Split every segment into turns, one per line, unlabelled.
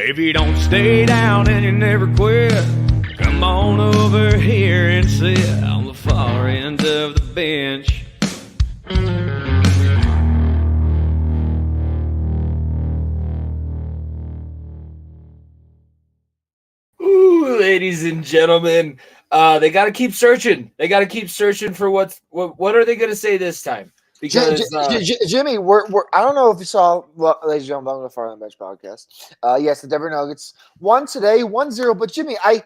If you don't stay down and you never quit, come on over here and sit on the far end of the bench. Ooh, ladies and gentlemen, they got to keep searching. They got to keep searching for what are they going to say this time? Because
Jimmy, we're I don't know if you saw, ladies and gentlemen, welcome to the Far on the Bench podcast. Yes, the Denver Nuggets won today, 1-0. But Jimmy, I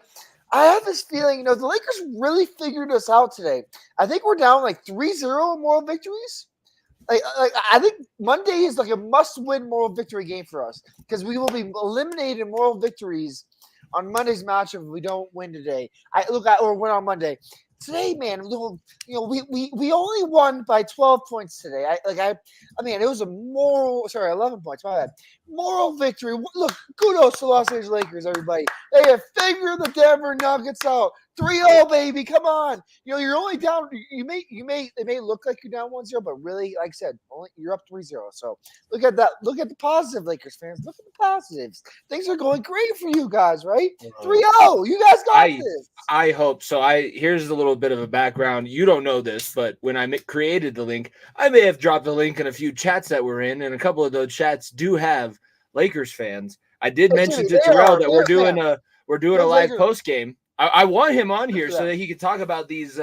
have this feeling, the Lakers really figured us out today. I think we're down like 3-0 in moral victories. Like I think Monday is like a must-win moral victory game for us because we will be eliminated in moral victories on Monday's matchup if we don't win today. Or win on Monday. Today, man, we only won by 12 points today. I mean, it was a 11 points. My bad. Moral victory. Look, kudos to Los Angeles Lakers, everybody. They have figured the Denver Nuggets out. 3-0, baby. Come on. You're only down. It may look like you're down 1-0, but really, like I said, you're up 3-0. So look at that. Look at the positive, Lakers fans. Look at the positives. Things are going great for you guys, right? 3-0. You guys got this.
I hope so. Here's a little bit of a background. You don't know this, but when I created the link, I may have dropped a link in a few chats that we're in, and a couple of those chats do have Lakers fans. I did mention to Terrell that we're doing a live post game. I want him on here so that he can talk about these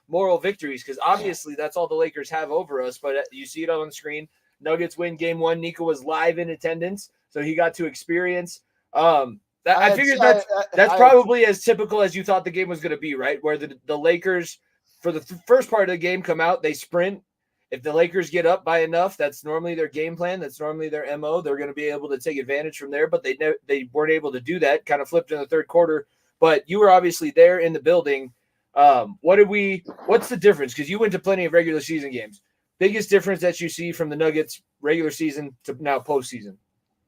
moral victories because obviously that's all the Lakers have over us. But you see it on the screen. Nuggets win game 1. Nico was live in attendance, so he got to experience. I figured that's probably as typical as you thought the game was going to be, right? Where the Lakers, for the first part of the game, come out, they sprint. If the Lakers get up by enough, that's normally their game plan. That's normally their MO. They're going to be able to take advantage from there, but they weren't able to do that. Kind of flipped in the third quarter. But you were obviously there in the building. What's the difference? Because you went to plenty of regular season games. Biggest difference that you see from the Nuggets regular season to now postseason?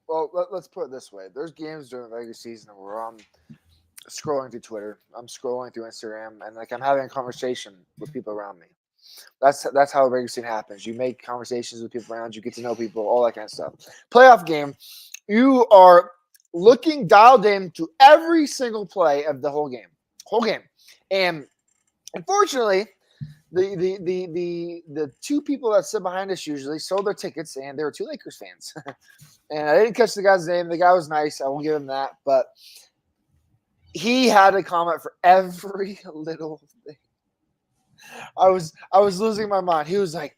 Well, let's put it this way. There's games during the regular season where I'm scrolling through Twitter, I'm scrolling through Instagram, and I'm having a conversation with people around me. That's how the regular season happens. You make conversations with people around you, get to know people, all that kind of stuff. Playoff game, you are looking dialed in to every single play of the whole game. And unfortunately, the two people that sit behind us usually sold their tickets, and they were two Lakers fans. And I didn't catch the guy's name. The guy was nice. I won't give him that. But he had a comment for every little thing. I was losing my mind. He was like,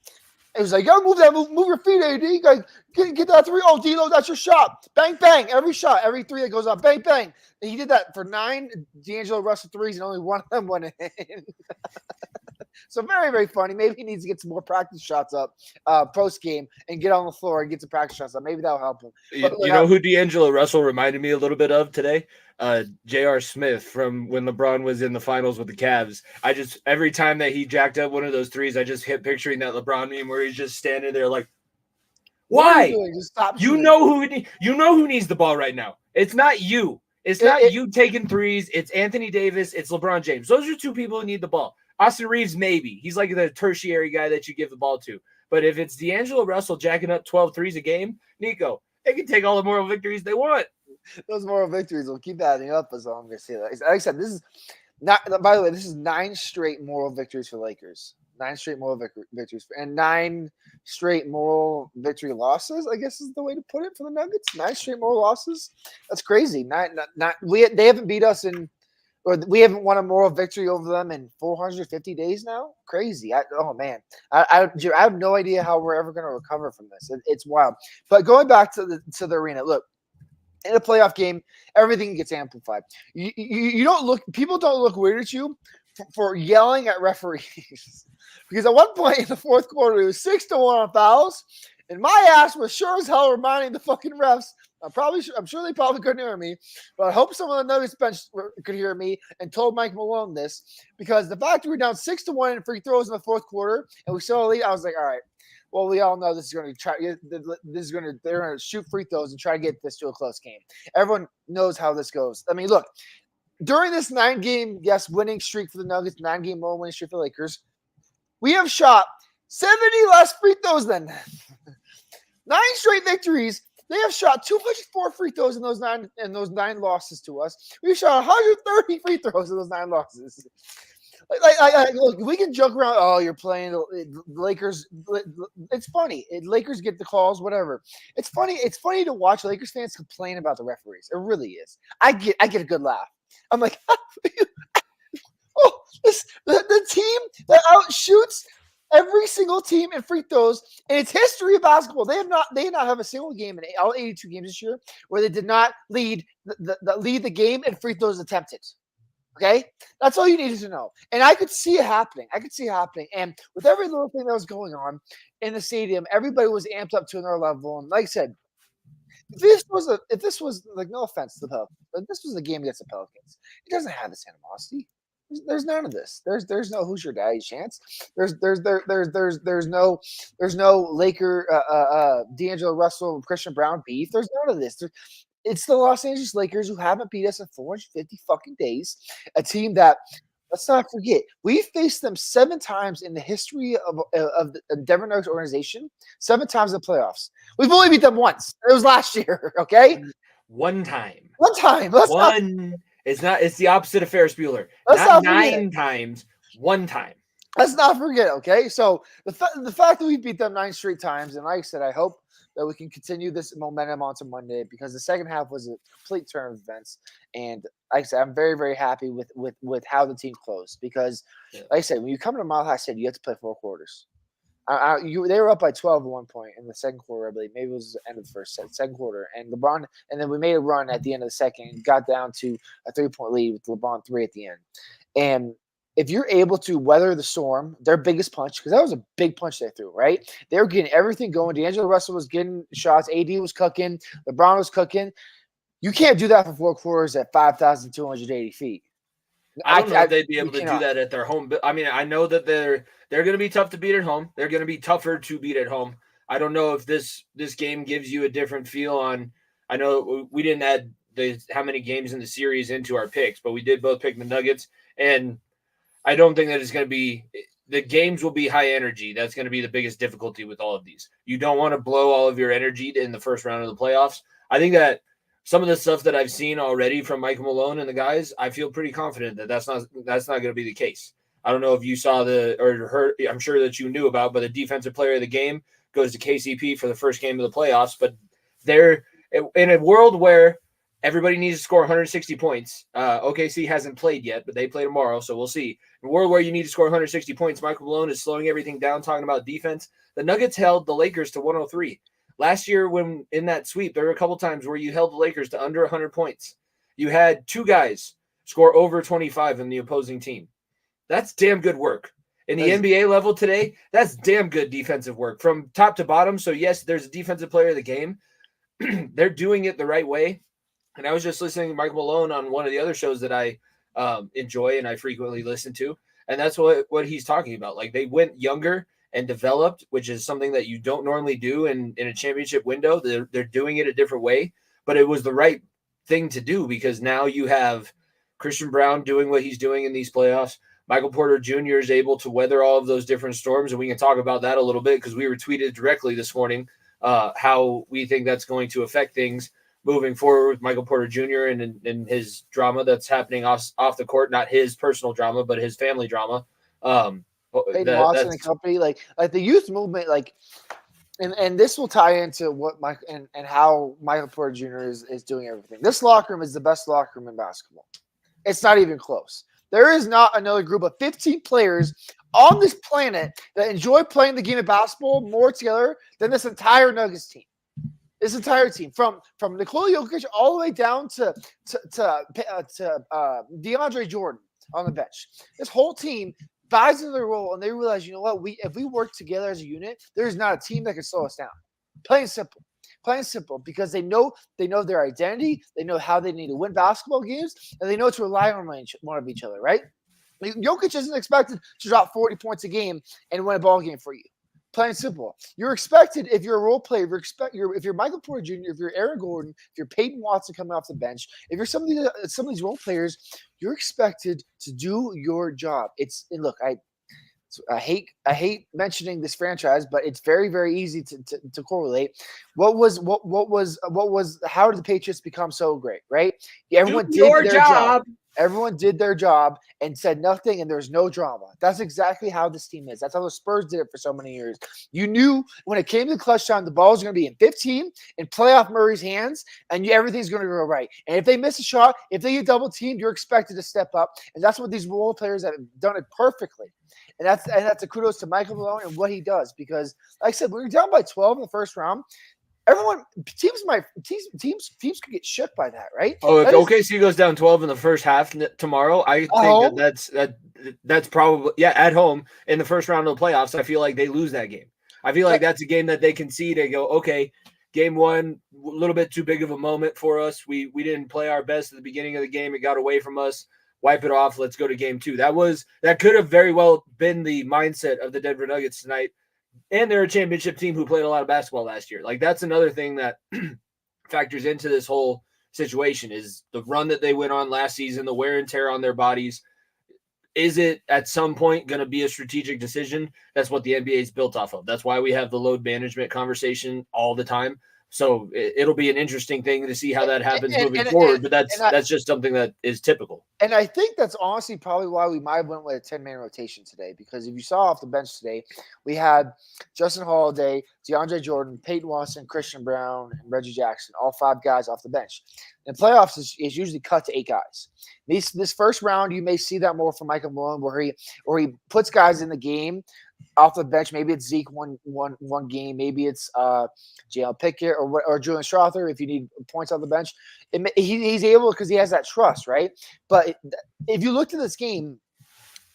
yo, move your feet, AD. Get that 3. Oh, D'Lo, that's your shot. Bang, bang. Every shot, every 3 that goes up, bang, bang. And he did that for 9 D'Angelo Russell 3s, and only one of them went in. So very, very funny. Maybe he needs to get some more practice shots up post game and get on the floor and get some practice shots up. Maybe that'll help him.
You know who D'Angelo Russell reminded me a little bit of today? J.R. Smith from when LeBron was in the finals with the Cavs. Every time that he jacked up one of those 3s, I just hit picturing that LeBron meme where he's just standing there like, why?
Just stop.
You know who needs the ball right now. It's not you. It's not you taking 3s. It's Anthony Davis. It's LeBron James. Those are 2 people who need the ball. Austin Reeves, maybe. He's like the tertiary guy that you give the ball to. But if it's D'Angelo Russell jacking up 12 threes a game, Nico, they can take all the moral victories they want.
Those moral victories will keep adding up as long as I say that. Like I said, this is not. By the way, this is 9 straight moral victories for Lakers. 9 straight moral victories and 9 straight moral victory losses. I guess is the way to put it for the Nuggets. 9 straight moral losses. That's crazy. They haven't beat us we haven't won a moral victory over them in 450 days now. Crazy. I have no idea how we're ever going to recover from this. It's wild. But going back to the arena, look, in a playoff game, everything gets amplified. You don't look. People don't look weird at you for yelling at referees. Because at one point in the fourth quarter, it was 6-1 on fouls, and my ass was sure as hell reminding the fucking refs. I'm sure they probably couldn't hear me, but I hope some of the Nuggets bench could hear me and told Mike Malone this, because the fact we were down 6-1 in free throws in the fourth quarter and we still lead, I was like, all right, well, we all know they're going to shoot free throws and try to get this to a close game. Everyone knows how this goes. I mean, look, during this 9-game, winning streak for the Nuggets, 9-game winning streak for the Lakers, we have shot 70 less free throws than 9 straight victories. They have shot 204 free throws in those nine losses to us. We shot 130 free throws in those 9 losses. Look, we can joke around. Oh, you're playing the Lakers. It's funny. Lakers get the calls, whatever. It's funny. It's funny to watch Lakers fans complain about the referees. It really is. I get a good laugh. I'm like, oh, the team that outshoots every single team in free throws in its history of basketball. They did not have a single game in all 82 games this year where they did not lead the game in free throws attempted. Okay, that's all you needed to know, and I could see it happening. And with every little thing that was going on in the stadium, everybody was amped up to another level. And like I said, if this was like, no offense to the Pelicans, but this was a game against the Pelicans, it doesn't have this animosity. There's none of this. There's no who's your daddy chance. There's no Laker D'Angelo Russell Christian Brown beef. There's none of this. It's the Los Angeles Lakers who haven't beat us in 450 fucking days. A team that, let's not forget, we faced them 7 times in the history of the Denver Nuggets organization. 7 times in the playoffs. We've only beat them once. It was last year. Okay,
one time. It's the opposite of Ferris Bueller. Not 9 times. 1 time.
Let's not forget. Okay, so the fact that we beat them 9 straight times, and like I said, I hope that we can continue this momentum onto Monday, because the second half was a complete turn of events. And like I said, I'm very, very happy with how the team closed, because like I said, when you come to Mile High City, you have to play 4 quarters. They were up by 12 at one point in the second quarter, I believe. Maybe it was the end of the second quarter. And LeBron, and then we made a run at the end of the second, got down to a 3-point lead with LeBron 3 at the end. And if you're able to weather the storm, their biggest punch, because that was a big punch they threw, right? They were getting everything going. D'Angelo Russell was getting shots. AD was cooking. LeBron was cooking. You can't do that for 4 quarters at 5,280 feet.
I don't know if they'd be able to do that at their home. I mean, I know that they're going to be tough to beat at home. They're going to be tougher to beat at home. I don't know if this game gives you a different feel on. I know we didn't add how many games in the series into our picks, but we did both pick the Nuggets, and I don't think that it's going to be – the games will be high energy. That's going to be the biggest difficulty with all of these. You don't want to blow all of your energy in the first round of the playoffs. I think that some of the stuff that I've seen already from Michael Malone and the guys, I feel pretty confident that that's not going to be the case. I don't know if you saw or heard – I'm sure that you knew about, but the defensive player of the game goes to KCP for the first game of the playoffs. But they're in a world where – everybody needs to score 160 points. OKC hasn't played yet, but they play tomorrow, so we'll see. In a world where you need to score 160 points, Michael Malone is slowing everything down, talking about defense. The Nuggets held the Lakers to 103. Last year, when in that sweep, there were a couple times where you held the Lakers to under 100 points. You had 2 guys score over 25 in the opposing team. That's damn good work. In the NBA level today, that's damn good defensive work from top to bottom. So, yes, there's a defensive player of the game. They're doing it the right way. And I was just listening to Michael Malone on one of the other shows that I enjoy and I frequently listen to. And that's what he's talking about. Like, they went younger and developed, which is something that you don't normally do in a championship window. They're doing it a different way. But it was the right thing to do, because now you have Christian Brown doing what he's doing in these playoffs. Michael Porter Jr. is able to weather all of those different storms. And we can talk about that a little bit, because we were tweeted directly this morning how we think that's going to affect things moving forward with Michael Porter Jr. and his drama that's happening off the court, not his personal drama, but his family drama.
Peyton Watson and company, like the youth movement, like, and this will tie into what Mike and how Michael Porter Jr. is doing everything. This locker room is the best locker room in basketball. It's not even close. There is not another group of 15 players on this planet that enjoy playing the game of basketball more together than this entire Nuggets team. This entire team, from Nikola Jokic all the way down to DeAndre Jordan on the bench. This whole team buys into their role, and they realize, you know what? If we work together as a unit, there's not a team that can slow us down. Plain and simple, because they know their identity, they know how they need to win basketball games, and they know to rely on one of each other, right? Jokic isn't expected to drop 40 points a game and win a ball game for you. Plain and simple. You're expected, if you're a role player, if you're Michael Porter Jr., if you're Aaron Gordon, if you're Peyton Watson coming off the bench, if you're some of these role players, you're expected to do your job. So I hate mentioning this franchise, but it's very, very easy to correlate. How did the Patriots become so great, right? Everyone did their job. Everyone did their job and said nothing, and there's no drama. That's exactly how this team is. That's how the Spurs did it for so many years. You knew when it came to clutch time, the ball was going to be in 15 in playoff Murray's hands, and everything's going to go right. And if they miss a shot, if they get double teamed, you're expected to step up. And that's what these role players have done it perfectly. And that's a kudos to Michael Malone and what he does. Because, like I said, we were down by 12 in the first round. Teams could get shook by that, right?
Oh, if OKC goes down 12 in the first half tomorrow, I think that's probably at home in the first round of the playoffs. I feel like they lose that game. I feel like that's a game that they concede and go, okay, game one, a little bit too big of a moment for us. We didn't play our best at the beginning of the game. It got away from us. Wipe it off. Let's go to game two. That could have very well been the mindset of the Denver Nuggets tonight. And they're a championship team who played a lot of basketball last year. Like, that's another thing that factors into this whole situation is the run that they went on last season, the wear and tear on their bodies. Is it at some point going to be a strategic decision? That's what the NBA is built off of. That's why we have the load management conversation all the time. So it'll be an interesting thing to see how that happens moving forward. But that's just something that is typical.
And I think that's honestly probably why we might have went with a 10-man rotation today. Because if you saw off the bench today, we had Justin Holiday, DeAndre Jordan, Peyton Watson, Christian Brown, and Reggie Jackson, all 5 guys off the bench. In playoffs is usually cut to 8 guys. This first round, you may see that more from Michael Malone, where he puts guys in the game off the bench. Maybe it's Zeke one game. Maybe it's JL Pickett or Julian Strother if you need points on the bench. He's able because he has that trust, right? But if you looked at this game,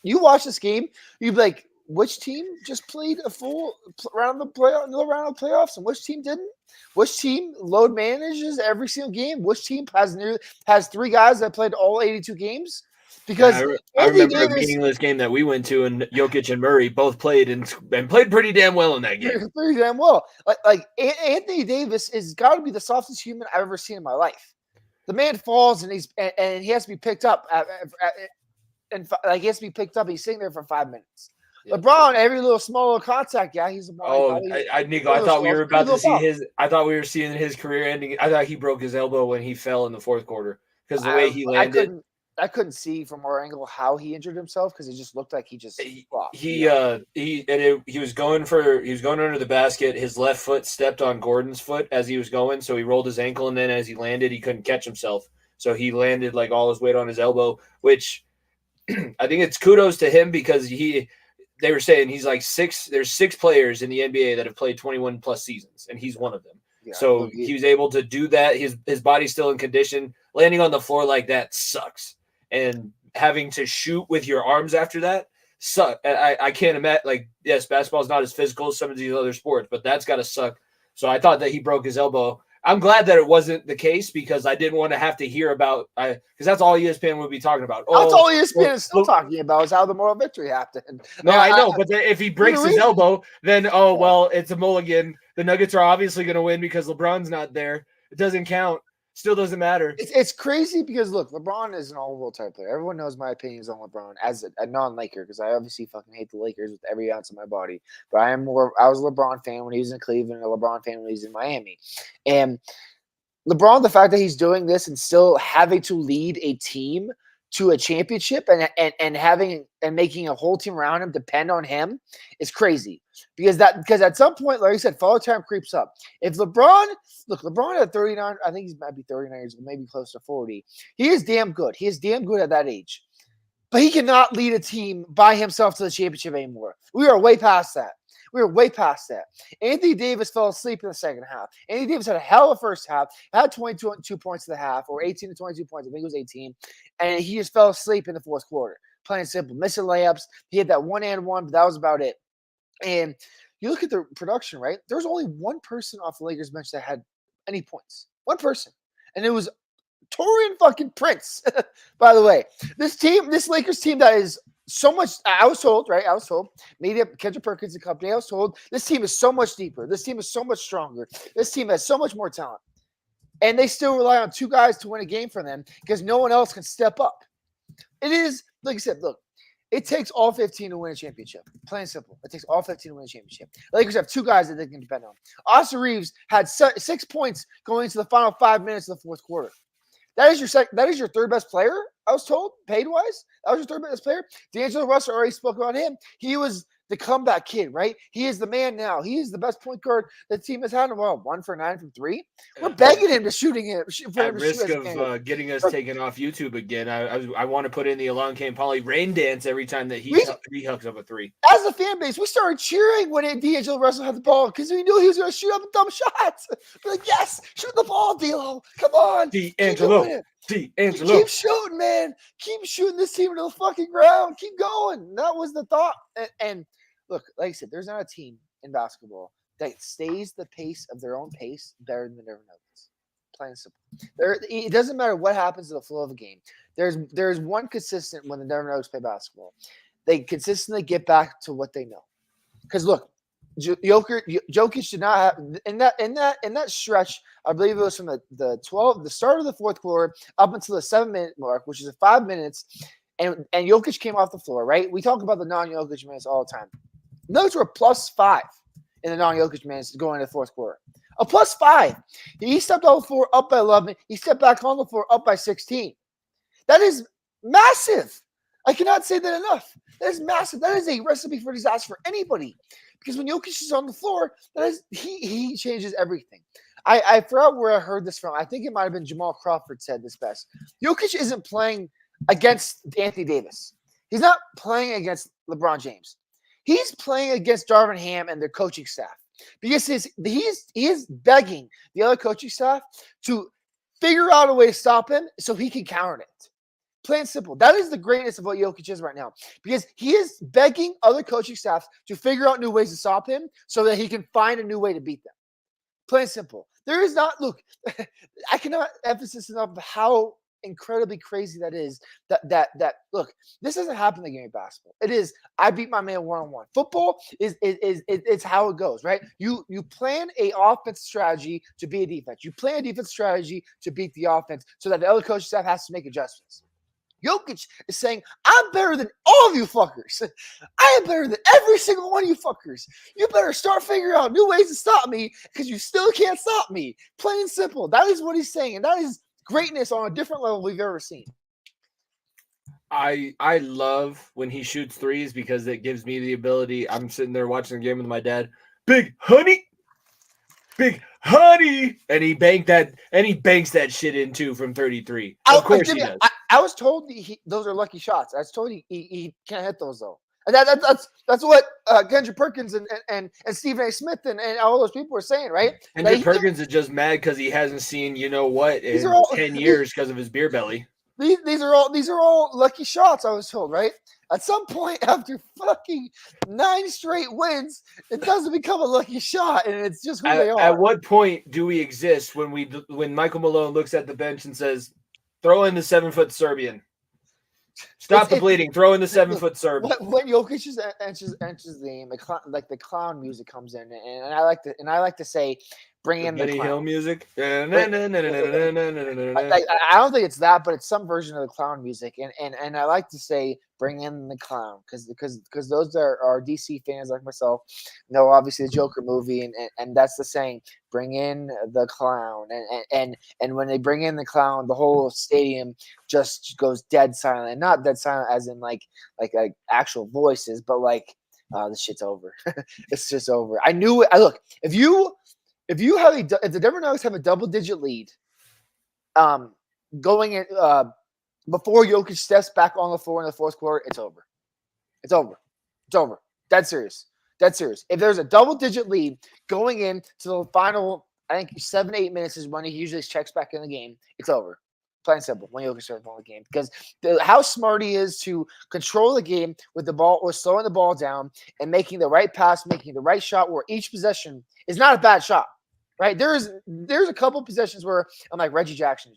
you watch this game, you'd be like, which team just played a full round of the playoffs, and which team didn't? Which team load manages every single game? Which team has 3 guys that played all 82 games? Because
I remember a meaningless game that we went to, and Jokic and Murray both played and played pretty damn well in that game.
Pretty damn well. Like Anthony Davis has got to be the softest human I've ever seen in my life. The man falls and he has to be picked up, and he has to be picked up. He's sitting there for 5 minutes. Yeah. LeBron, every small little contact, he's a ball.
Nico, I thought we were about to see his. I thought we were seeing his career ending. I thought he broke his elbow when he fell in the fourth quarter because the way he landed.
I couldn't see from our angle how he injured himself because it just looked like he just flopped.
He was going under the basket. His left foot stepped on Gordon's foot as he was going, so he rolled his ankle, and then as he landed, he couldn't catch himself. So he landed like all his weight on his elbow, which I think it's kudos to him because they were saying he's like there's 6 players in the NBA that have played 21 plus seasons, and he's one of them. Yeah, so he was able to do that. His body's still in condition. Landing on the floor like that sucks. And having to shoot with your arms after that suck. I can't imagine. Like, yes, basketball is not as physical as some of these other sports, but that's got to suck. So I thought that he broke his elbow. I'm glad that it wasn't the case because I didn't want to have to hear about because that's all ESPN would be talking about.
That's all ESPN is still talking about is how the moral victory happened.
No, I know, but if he breaks his elbow, then it's a mulligan. The Nuggets are obviously going to win because LeBron's not there. It doesn't count. Still doesn't matter.
It's crazy because, look, LeBron is an all-world type player. Everyone knows my opinions on LeBron as a non-Laker because I obviously fucking hate the Lakers with every ounce of my body. But I was a LeBron fan when he was in Cleveland and a LeBron fan when he was in Miami. And LeBron, the fact that he's doing this and still having to lead a team to a championship and having and making a whole team around him depend on him is crazy because at some point, like I said, follow time creeps up. If LeBron at 39, I think he might be 39 years old, maybe close to 40. He is damn good. He is damn good at that age, but he cannot lead a team by himself to the championship anymore. We are way past that. Anthony Davis fell asleep in the second half. Anthony Davis had a hell of a first half, had 22 points in the half, or 18 to 22 points. I think it was 18. And he just fell asleep in the fourth quarter. Plain and simple. Missing layups. He had that 1-and-1, but that was about it. And you look at the production, right? There's only one person off the Lakers bench that had any points. One person. And it was Taurean fucking Prince. By the way, this Lakers team that is so much, I was told, maybe Kendrick Perkins and company, I was told this team is so much deeper. This team is so much stronger. This team has so much more talent. And they still rely on 2 guys to win a game for them because no one else can step up. It is, like I said, look, It takes all 15 to win a championship. Plain and simple. It takes all 15 to win a championship. The Lakers have two guys that they can depend on. Austin Reeves had 6 points going into the final 5 minutes of the fourth quarter. That is your third best player, I was told, paid-wise. That was your third best player. D'Angelo Russell already spoke about him. He was the comeback kid, right? He is the man now. He is the best point guard the team has had in a while. 1 for 9 from 3. We're begging him to shooting it.
At risk of getting us taken off YouTube again, I want to put in the Along Came Polly rain dance every time that he hooks up a 3.
As a fan base, we started cheering when D'Angelo Russell had the ball because we knew he was going to shoot up dumb shots. We're like, yes, shoot the ball, D'Lo. Come on.
D'Angelo.
Keep shooting, man. Keep shooting this team to the fucking ground. Keep going. That was the thought. And look, like I said, there's not a team in basketball that stays the pace of their own pace better than the Denver Nuggets. Plain and simple. It doesn't matter what happens to the flow of a game. There's one consistent when the Denver Nuggets play basketball. They consistently get back to what they know. Because look, Jokic did not have in that stretch. I believe it was from the start of the fourth quarter up until the 7-minute mark, which is 5 minutes, and Jokic came off the floor. Right? We talk about the non-Jokic minutes all the time. Nuggets were +5 in the non-Jokic minutes going into the fourth quarter. A +5. He stepped off the floor up by 11. He stepped back on the floor up by 16. That is massive. I cannot say that enough. That is massive. That is a recipe for disaster for anybody. Because when Jokic is on the floor, he changes everything. I forgot where I heard this from. I think it might have been Jamal Crawford said this best. Jokic isn't playing against Anthony Davis. He's not playing against LeBron James. He's playing against Darvin Ham and their coaching staff. Because he is begging the other coaching staff to figure out a way to stop him so he can counter it. Plain and simple. That is the greatness of what Jokic is right now. Because he is begging other coaching staffs to figure out new ways to stop him so that he can find a new way to beat them. Plain and simple. There is not, look, I cannot emphasize enough how incredibly crazy that is. That look, this doesn't happen in the game of basketball. It is, I beat my man one-on-one. Football it's how it goes, right? You plan a offense strategy to be a defense. You plan a defense strategy to beat the offense so that the other coaching staff has to make adjustments. Jokic is saying, I'm better than all of you fuckers. I am better than every single one of you fuckers. You better start figuring out new ways to stop me because you still can't stop me. Plain and simple. That is what he's saying. And that is greatness on a different level we've ever seen.
I love when he shoots threes because it gives me the ability. I'm sitting there watching the game with my dad. Big honey. And he banks that shit in too from 33. Of course he does.
I was told those are lucky shots. I was told he can't hit those though. And that's what Kendrick Perkins and Stephen A. Smith and all those people were saying, right?
Kendrick Perkins is just mad because he hasn't seen in 10 years because of his beer belly.
These are all lucky shots. I was told, right? At some point after fucking 9 straight wins, it doesn't become a lucky shot, and it's just who they are.
At what point do we exist when Michael Malone looks at the bench and says, "Throw in the 7-foot Serbian. Stop the bleeding. Throw in the 7-foot Serb."
When Jokic enters the game, the clown music comes in, and I like to say, bring in the
Benny
clown.
Hill music.
I don't think it's that, but it's some version of the clown music, and I like to say, bring in the clown, because those are DC fans like myself know obviously the Joker movie, and that's the saying, bring in the clown, and when they bring in the clown, the whole stadium just goes dead silent. Not dead silent as in like actual voices, but like this shit's over. It's just over. I knew it. Look, if the Denver Nuggets have a double-digit lead, going in before Jokic steps back on the floor in the fourth quarter, it's over. It's over. It's over. Dead serious. If there's a double-digit lead going in to the final, I think 7-8 minutes is when he usually checks back in the game. It's over. Plain and simple. When Jokic starts on the game, because how smart he is to control the game with the ball or slowing the ball down and making the right pass, making the right shot, where each possession is not a bad shot. Right? There's a couple possessions where I'm like, Reggie Jackson,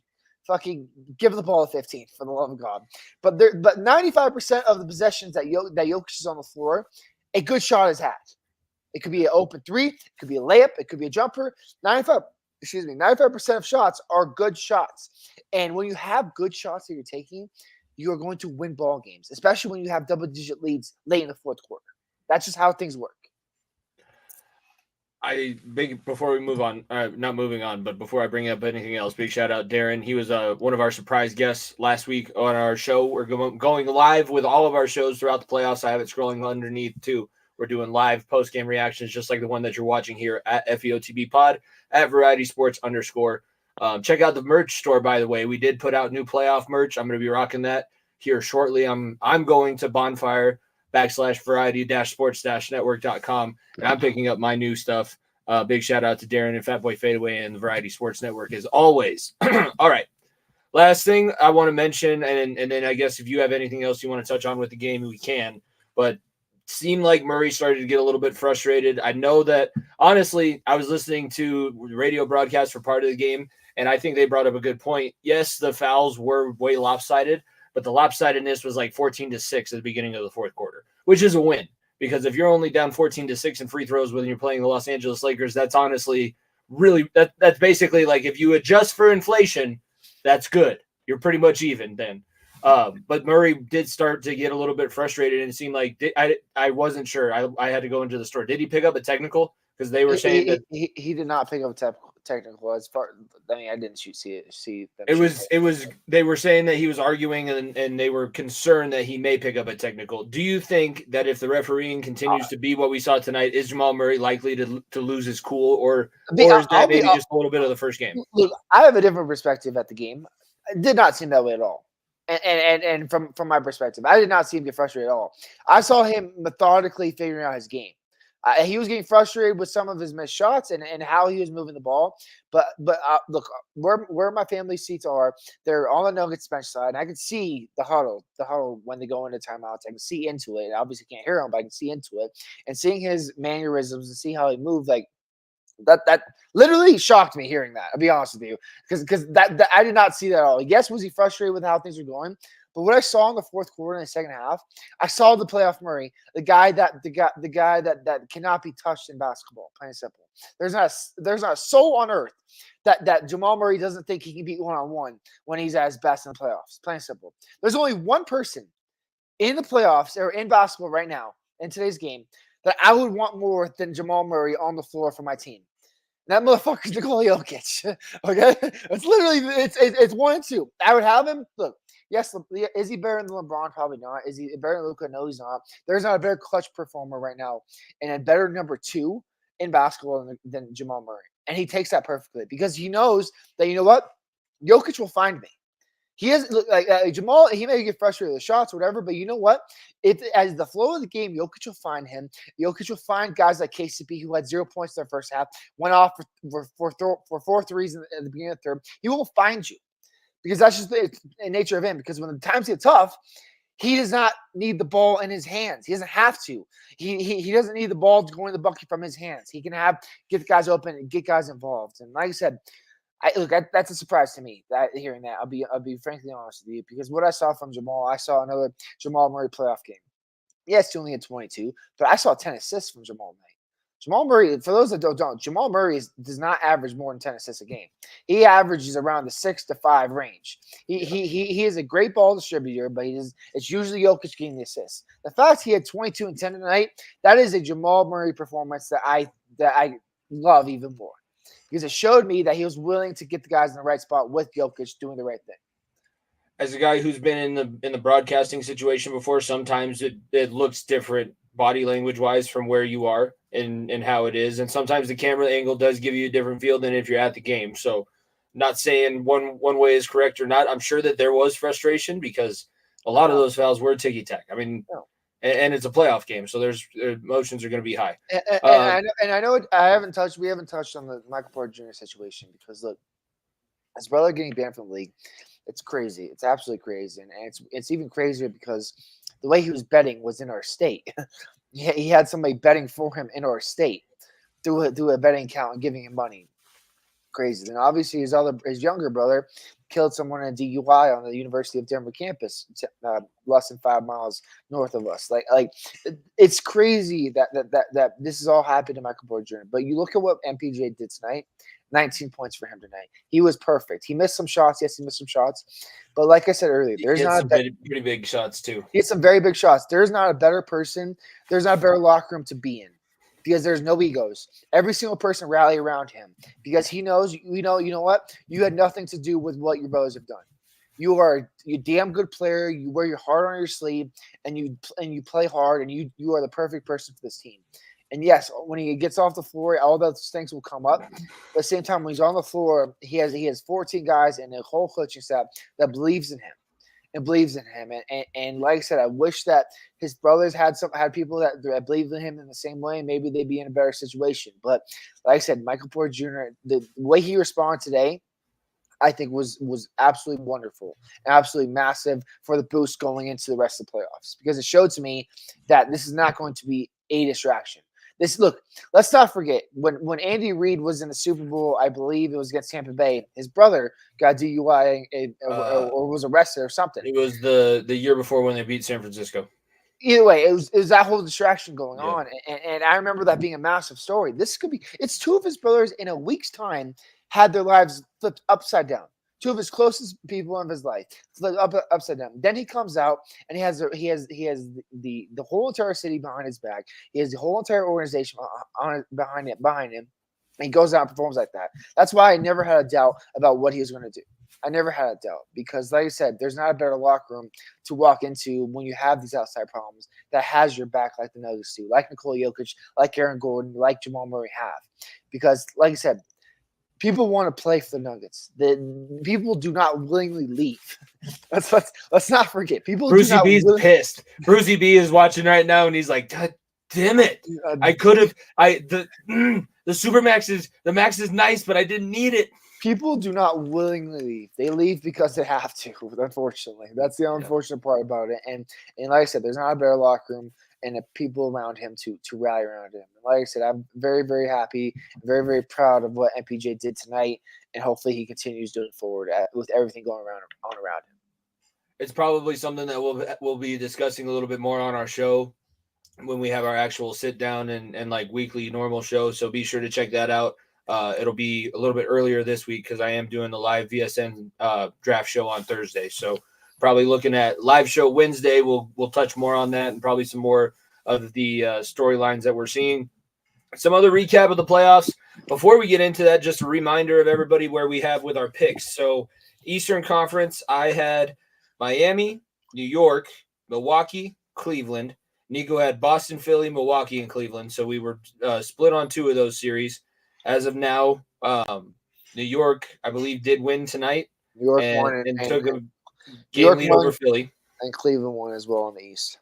fucking give the ball a 15 for the love of God. But 95% of the possessions that Jokic is on the floor, a good shot is had. It could be an open 3, it could be a layup, it could be a jumper. 95% of shots are good shots. And when you have good shots that you're taking, you are going to win ball games, especially when you have double-digit leads late in the fourth quarter. That's just how things work.
Before we move on, not moving on, but before I bring up anything else, big shout out Darren. He was one of our surprise guests last week on our show. We're going live with all of our shows throughout the playoffs. I have it scrolling underneath too. We're doing live post-game reactions, just like the one that you're watching here at FEOTB Pod at Variety Sports _ check out the merch store, by the way. We did put out new playoff merch. I'm going to be rocking that here shortly. I'm going to Bonfire /variety-sports-network.com, and I'm picking up my new stuff. Big shout out to Darren and Fatboy Fadeaway and the Variety Sports Network as always. All right. Last thing I want to mention, and then I guess if you have anything else you want to touch on with the game, we can. But seemed like Murray started to get a little bit frustrated. I know that, honestly, I was listening to radio broadcasts for part of the game, and I think they brought up a good point. Yes, the fouls were way lopsided, but the lopsidedness was like 14-6 at the beginning of the fourth quarter, which is a win. Because if you're only down 14-6 in free throws when you're playing the Los Angeles Lakers, that's honestly really that's basically like if you adjust for inflation, that's good. You're pretty much even then. But Murray did start to get a little bit frustrated, and it seemed like I wasn't sure. I had to go into the store. Did he pick up a technical? Because they were saying that
he did not pick up a technical. As far, I mean, I didn't see them.
It was. They were saying that he was arguing, and they were concerned that he may pick up a technical. Do you think that if the refereeing continues to be what we saw tonight, is Jamal Murray likely to lose his cool, or is that maybe just a little bit of the first game?
Look, I have a different perspective at the game. It did not seem that way at all. And from my perspective, I did not see him get frustrated at all. I saw him methodically figuring out his game. He was getting frustrated with some of his missed shots and how he was moving the ball. But look, where my family seats are, they're on the Nuggets bench side, and I can see the huddle when they go into timeouts. I can see into it. I obviously can't hear him, but I can see into it. And seeing his mannerisms and see how he moved, like that literally shocked me hearing that. I'll be honest with you, because that I did not see that at all. Yes, was he frustrated with how things were going? But what I saw in the fourth quarter and the second half, I saw the playoff Murray, the guy that cannot be touched in basketball. Plain and simple. There's not a soul on earth that Jamal Murray doesn't think he can beat one-on-one when he's at his best in the playoffs. Plain and simple. There's only one person in the playoffs or in basketball right now in today's game that I would want more than Jamal Murray on the floor for my team. That motherfucker's Nikola Jokic. Okay, it's literally it's 1 and 2. I would have him. Look. Yes, is he better than LeBron? Probably not. Is he better than Luka? No, he's not. There's not a better clutch performer right now and a better number 2 in basketball than Jamal Murray. And he takes that perfectly because he knows that, you know what? Jokic will find me. He has like Jamal, he may get frustrated with the shots or whatever, but you know what? As the flow of the game, Jokic will find him. Jokic will find guys like KCP who had 0 points in their first half, went off for 4 threes at the beginning of the third. He will find you. Because that's just the nature of him. Because when the times get tough, he does not need the ball in his hands. He doesn't have to. He doesn't need the ball going to the bucket from his hands. He can get the guys open and get guys involved. And like I said, that's a surprise to me hearing that. I'll be frankly honest with you, because what I saw from Jamal, I saw another Jamal Murray playoff game. Yes, he only had 22, but I saw 10 assists from Jamal Murray. Jamal Murray, for those that don't, Jamal Murray does not average more than 10 assists a game. He averages around the 6 to 5 range. He is a great ball distributor, but it's usually Jokic getting the assists. The fact he had 22 and 10 tonight, that is a Jamal Murray performance that I love even more. Because it showed me that he was willing to get the guys in the right spot with Jokic doing the right thing.
As a guy who's been in the broadcasting situation before, sometimes it looks different body language wise from where you are and how it is. And sometimes the camera angle does give you a different feel than if you're at the game. So not saying one way is correct or not. I'm sure that there was frustration because a lot of those fouls were ticky-tack. I mean, and it's a playoff game, so emotions are going to be high.
And I know we haven't touched on the Michael Porter Jr. situation because look, his brother getting banned from the league, it's crazy. It's absolutely crazy. And it's even crazier because the way he was betting was in our state. He had somebody betting for him in our state through a betting account and giving him money. Crazy. Then obviously his younger brother, killed someone in a DUI on the University of Denver campus, less than 5 miles north of us. Like it's crazy that this has all happened to Michael Porter Jr. But you look at what MPJ did tonight. 19 points for him tonight. He was perfect. He missed some shots. Yes, he missed some shots. But like I said earlier, there's not
some pretty big shots too.
He had some very big shots. There's not a better person. There's not a better locker room to be in because there's no egos. Every single person rally around him because he knows, you know what? You had nothing to do with what your brothers have done. You are a damn good player. You wear your heart on your sleeve and you play hard and you are the perfect person for this team. And yes, when he gets off the floor, all those things will come up. But at the same time, when he's on the floor, he has 14 guys and a whole coaching staff that believes in him and believes in him. And like I said, I wish that his brothers had people that believed in him in the same way. Maybe they'd be in a better situation. But like I said, Michael Porter Jr., the way he responded today, I think was absolutely wonderful and absolutely massive for the boost going into the rest of the playoffs because it showed to me that this is not going to be a distraction. Let's not forget when Andy Reid was in the Super Bowl, I believe it was against Tampa Bay. His brother got DUI or was arrested or something.
It was the year before when they beat San Francisco.
Either way, it was that whole distraction going on, and I remember that being a massive story. It's two of his brothers in a week's time had their lives flipped upside down. Two of his closest people in his life flipped upside down. Then he comes out and he has the whole entire city behind his back. He has the whole entire organization behind him. And he goes out and performs like that. That's why I never had a doubt about what he was going to do. I never had a doubt because, like I said, there's not a better locker room to walk into when you have these outside problems that has your back like the Nuggets do, like Nikola Jokic, like Aaron Gordon, like Jamal Murray have. Because, like I said, people want to play for the Nuggets. People do not willingly leave. Let's not forget.
Brucey B's pissed. Brucey B is watching right now, and he's like, "God damn it! I could have. The Supermax is the max is nice, but I didn't need it."
People do not willingly leave. They leave because they have to, unfortunately. That's the unfortunate part about it. And like I said, there's not a better locker room and the people around him to rally around him. And like I said, I'm very, very happy, very, very proud of what MPJ did tonight, and hopefully he continues doing forward with everything going around him.
It's probably something that we'll be discussing a little bit more on our show when we have our actual sit down and like weekly normal show. So be sure to check that out. It'll be a little bit earlier this week because I am doing the live VSN draft show on Thursday. So probably looking at live show Wednesday. We'll touch more on that and probably some more of the storylines that we're seeing. Some other recap of the playoffs. Before we get into that, just a reminder of everybody where we have with our picks. So Eastern Conference, I had Miami, New York, Milwaukee, Cleveland. Nico had Boston, Philly, Milwaukee, and Cleveland. So we were split on two of those series. As of now, New York, I believe, did win tonight.
New York won
and took a game lead over Philly.
And Cleveland won as well on the East.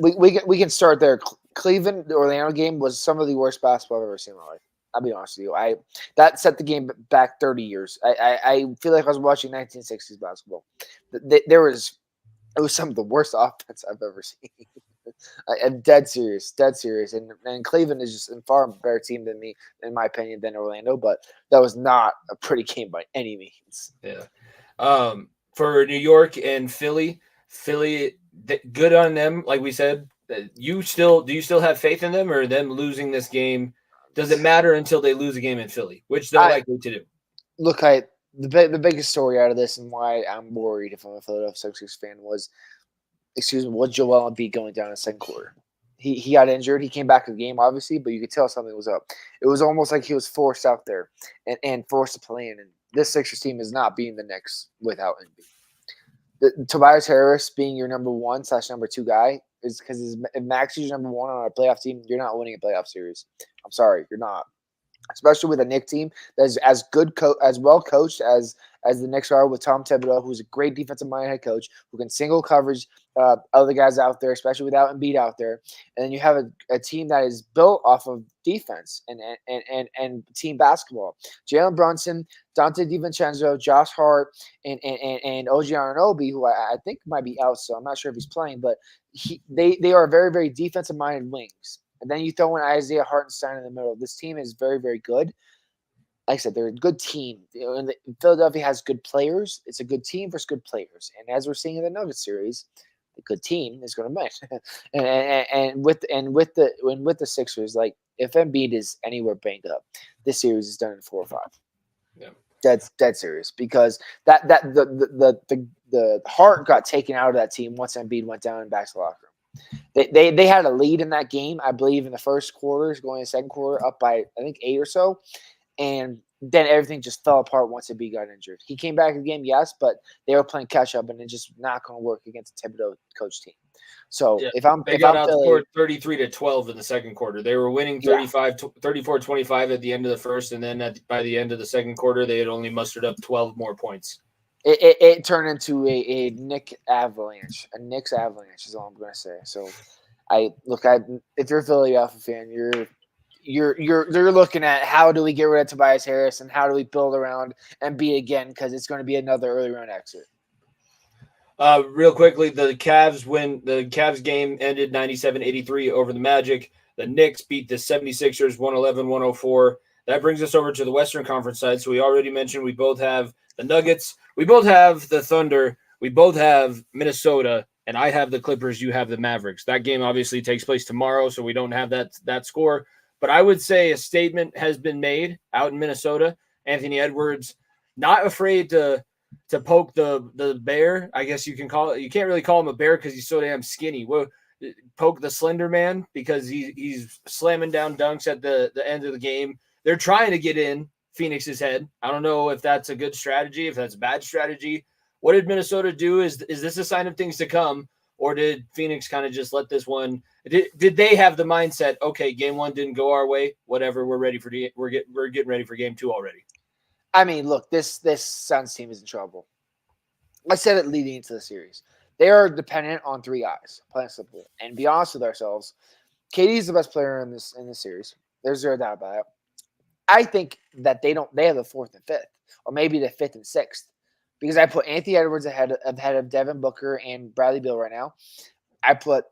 We can start there. Cleveland, the Orlando game was some of the worst basketball I've ever seen in my life. I'll be honest with you. That set the game back 30 years. I feel like I was watching 1960s basketball. It was some of the worst offense I've ever seen. I'm dead serious. And Cleveland is just a far better team than me, in my opinion, than Orlando. But that was not a pretty game by any means.
Yeah. For New York and Philly, good on them. Like we said, do you still have faith in them, or them losing this game? Does it matter until they lose a game in Philly, which they're likely to do?
Look, the biggest story out of this and why I'm worried if I'm a Philadelphia 76ers fan was Joel Embiid going down in the second quarter. He got injured. He came back to the game, obviously, but you could tell something was up. It was almost like he was forced out there and forced to play in. And this Sixers team is not being the Knicks without Embiid. Tobias Harris being your number 1/number 2 guy is because if Max is your number 1 on a playoff team, you're not winning a playoff series. I'm sorry, you're not. Especially with a Knicks team that is as well coached as the Knicks are with Tom Thibodeau, who's a great defensive-minded head coach who can single coverage other guys out there, especially without Embiid out there. And then you have a team that is built off of defense and team basketball. Jalen Brunson, Dante DiVincenzo, Josh Hart, and OG Anunoby, who I think might be out, so I'm not sure if he's playing, but they are very, very defensive-minded wings. And then you throw in Isaiah Hartenstein in the middle. This team is very, very good. like I said, they're a good team. And Philadelphia has good players. It's a good team versus good players. And as we're seeing in the Nuggets series, the good team is going to win. and with the Sixers, like if Embiid is anywhere banged up, this series is done in 4 or 5.
Yeah,
that's dead serious because the heart got taken out of that team once Embiid went down and back to the locker room. They had a lead in that game, I believe, in the first quarter, going in the second quarter, up by I think 8 or so. And then everything just fell apart once Embiid got injured. He came back in the game, yes, but they were playing catch up, and it's just not going to work against a Thibodeau coach team. So
yeah.
They got
outscored 33-12 in the second quarter. They were winning 34-25 at the end of the first, and then by the end of the second quarter, they had only mustered up 12 more points.
It turned into a Knicks Avalanche. A Knicks Avalanche is all I'm going to say. So, if you're a Philadelphia fan, you're looking at how do we get rid of Tobias Harris and how do we build around Embiid again, because it's going to be another early round exit.
Real quickly, the Cavs game ended 97-83 over the Magic. The Knicks beat the 76ers 111-104. That brings us over to the Western Conference side. So we already mentioned we both have the Nuggets, we both have the Thunder, we both have Minnesota, and I have the Clippers, you have the Mavericks. That game obviously takes place tomorrow, so we don't have that score. But I would say a statement has been made out in Minnesota. Anthony Edwards, not afraid to poke the bear, I guess you can call it. You can't really call him a bear because he's so damn skinny. Well, poke the slender man because he's slamming down dunks at the end of the game. They're trying to get in Phoenix's head. I don't know if that's a good strategy, if that's a bad strategy. What did Minnesota do? Is this a sign of things to come? Or did Phoenix kind of just let this one? Did they have the mindset? Okay, game 1 didn't go our way. Whatever, we're ready for we're getting ready for game 2 already.
I mean, look, this Suns team is in trouble. I said it leading into the series. They are dependent on 3 guys, plain and simple. And be honest with ourselves, KD is the best player in this series. There's zero doubt about it. I think that they have the 4th and 5th, or maybe the 5th and 6th, because I put Anthony Edwards ahead of Devin Booker and Bradley Beal right now. I put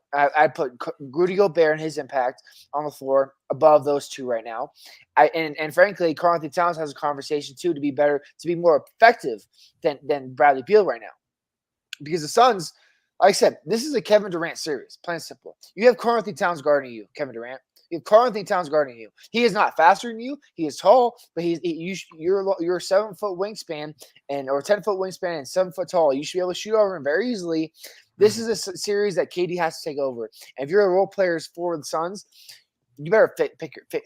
Rudy Gobert and his impact on the floor above those 2 right now. And frankly, Karl-Anthony Towns has a conversation too to be more effective than Bradley Beal right now, because the Suns, like I said, this is a Kevin Durant series, plain and simple. You have Karl-Anthony Towns guarding you, Kevin Durant. You have Karl-Anthony Towns guarding you. He is not faster than you. He is tall, but you're 7 foot wingspan or 10 foot wingspan and 7 foot tall. You should be able to shoot over him very easily. This is a series that KD has to take over. And if you're a role player for the Suns, you better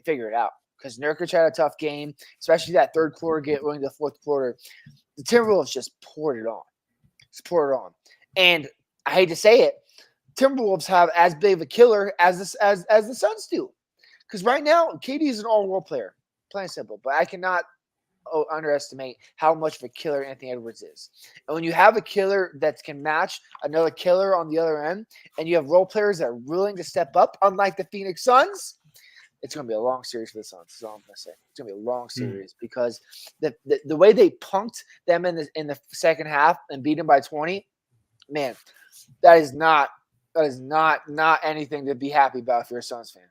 figure it out, because Nurkic had a tough game, especially that third quarter going to the fourth quarter. The Timberwolves just poured it on. And I hate to say it, Timberwolves have as big of a killer as the Suns do. Because right now, KD is an all-world player, plain and simple. But I cannot underestimate how much of a killer Anthony Edwards is. And when you have a killer that can match another killer on the other end, and you have role players that are willing to step up, unlike the Phoenix Suns, it's going to be a long series for the Suns. That's all I'm going to say. It's going to be a long series because the way they punked them in the second half and beat them by 20, man, that is not anything to be happy about if you're a Suns fan.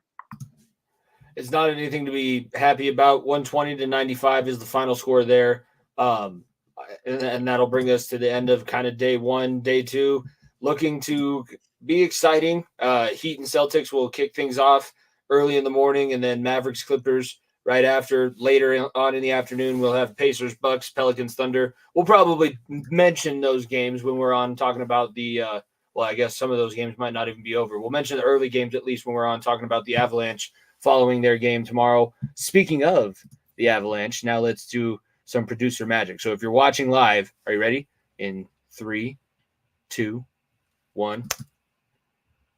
It's not anything to be happy about. 120-95 is the final score there. And that'll bring us to the end of kind of day 1, day 2. Looking to be exciting. Heat and Celtics will kick things off early in the morning, and then Mavericks Clippers right after. Later on in the afternoon, we'll have Pacers Bucks, Pelicans Thunder. We'll probably mention those games when we're on talking about the I guess some of those games might not even be over. We'll mention the early games at least when we're on talking about the Avalanche following their game tomorrow. Speaking of the Avalanche, now let's do some producer magic. So if you're watching live, are you ready? In 3, 2, 1.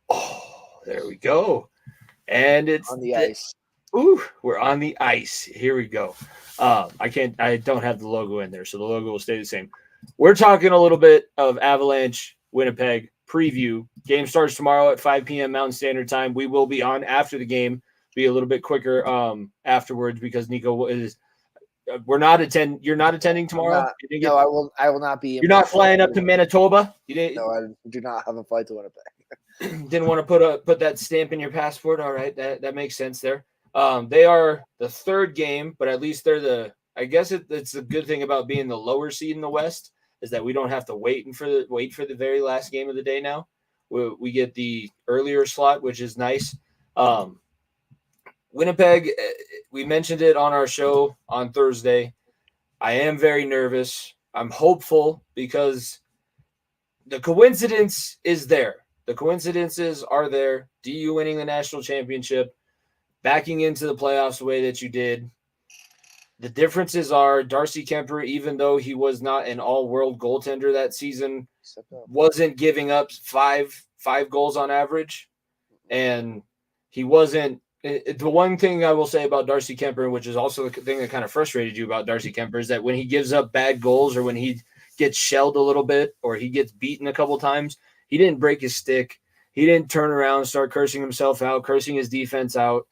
Oh, there we go. And it's
on the ice.
Ooh, we're on the ice. Here we go. I don't have the logo in there, so the logo will stay the same. We're talking a little bit of Avalanche Winnipeg preview. Game starts tomorrow at 5 p.m. Mountain Standard Time. We will be on after the game, be a little bit quicker afterwards because Nico is. You're not attending tomorrow.
No, I will not be.
You're not flying up to Manitoba. You didn't.
No, I do not have a flight to Winnipeg.
Didn't want to put that stamp in your passport. All right, that makes sense there. They are the third game, but at least they're I guess it's a good thing about being the lower seed in the West is that we don't have to wait for the very last game of the day now. We get the earlier slot, which is nice. Winnipeg, we mentioned it on our show on Thursday. I am very nervous. I'm hopeful because the coincidence is there. The coincidences are there. DU winning the national championship, backing into the playoffs the way that you did. The differences are Darcy Kemper, even though he was not an all-world goaltender that season, wasn't giving up five goals on average. And he wasn't – the one thing I will say about Darcy Kemper, which is also the thing that kind of frustrated you about Darcy Kemper, is that when he gives up bad goals or when he gets shelled a little bit or he gets beaten a couple times, he didn't break his stick. He didn't turn around and start cursing himself out, cursing his defense out.